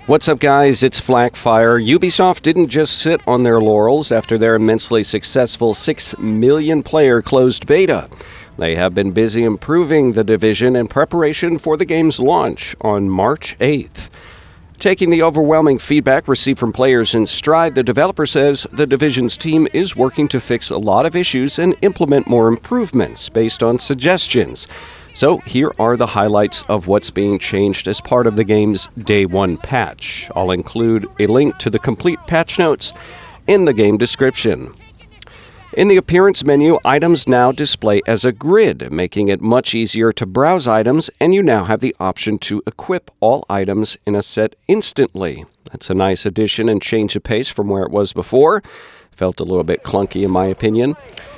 What's up, guys? It's Flackfire. Ubisoft didn't just sit on their laurels after their immensely successful 6 million player closed beta. They have been busy improving The Division in preparation for the game's launch on March 8th. Taking the overwhelming feedback received from players in stride, the developer says The Division's team is working to fix a lot of issues and implement more improvements based on suggestions. So here are the highlights of what's being changed as part of the game's Day 1 patch. I'll include a link to the complete patch notes in the game description. In the appearance menu, items now display as a grid, making it much easier to browse items, and you now have the option to equip all items in a set instantly. That's a nice addition and change of pace from where it was before. Felt a little bit clunky in my opinion.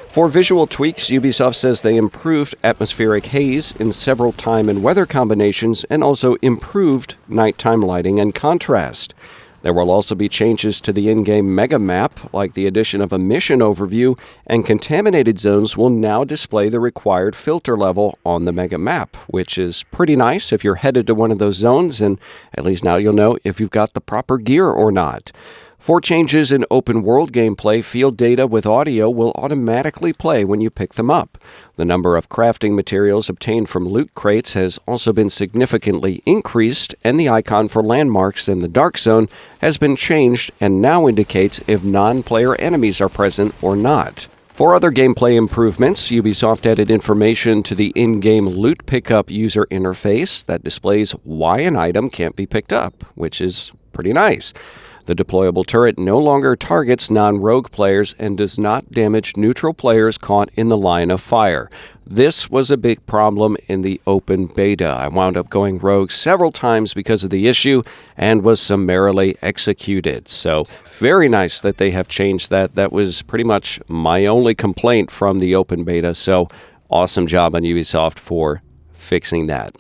For visual tweaks, Ubisoft says they improved atmospheric haze in several time and weather combinations and also improved nighttime lighting and contrast. There will also be changes to the in-game mega map, like the addition of a mission overview, and contaminated zones will now display the required filter level on the mega map, which is pretty nice if you're headed to one of those zones, and at least now you'll know if you've got the proper gear or not. For changes in open-world gameplay, field data with audio will automatically play when you pick them up. The number of crafting materials obtained from loot crates has also been significantly increased, and the icon for landmarks in the Dark Zone has been changed and now indicates if non-player enemies are present or not. For other gameplay improvements, Ubisoft added information to the in-game loot pickup user interface that displays why an item can't be picked up, which is pretty nice. The deployable turret no longer targets non-rogue players and does not damage neutral players caught in the line of fire. This was a big problem in the open beta. I wound up going rogue several times because of the issue and was summarily executed. So very nice that they have changed that. That was pretty much my only complaint from the open beta. So awesome job on Ubisoft for fixing that.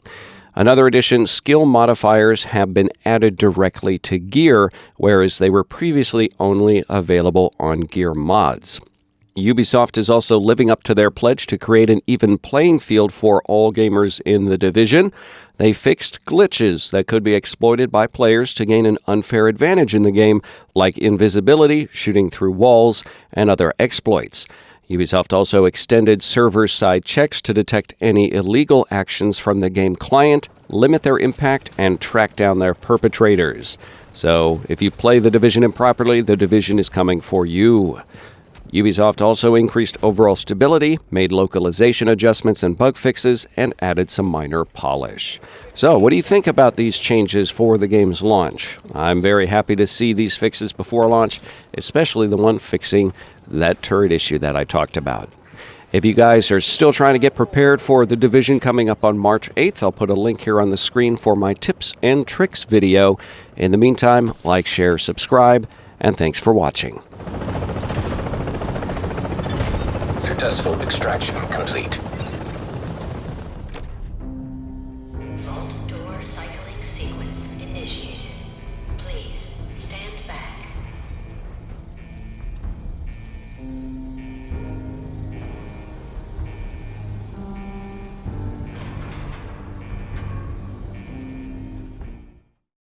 Another addition, skill modifiers have been added directly to gear, whereas they were previously only available on gear mods. Ubisoft is also living up to their pledge to create an even playing field for all gamers in The Division. They fixed glitches that could be exploited by players to gain an unfair advantage in the game, like invisibility, shooting through walls, and other exploits. Ubisoft also extended server-side checks to detect any illegal actions from the game client, limit their impact, and track down their perpetrators. So, if you play The Division improperly, The Division is coming for you. Ubisoft also increased overall stability, made localization adjustments and bug fixes, and added some minor polish. So, what do you think about these changes for the game's launch? I'm very happy to see these fixes before launch, especially the one fixing that turret issue that I talked about. If you guys are still trying to get prepared for The Division coming up on March 8th, I'll put a link here on the screen for my tips and tricks video. In the meantime, like, share, subscribe, and thanks for watching. Successful extraction complete.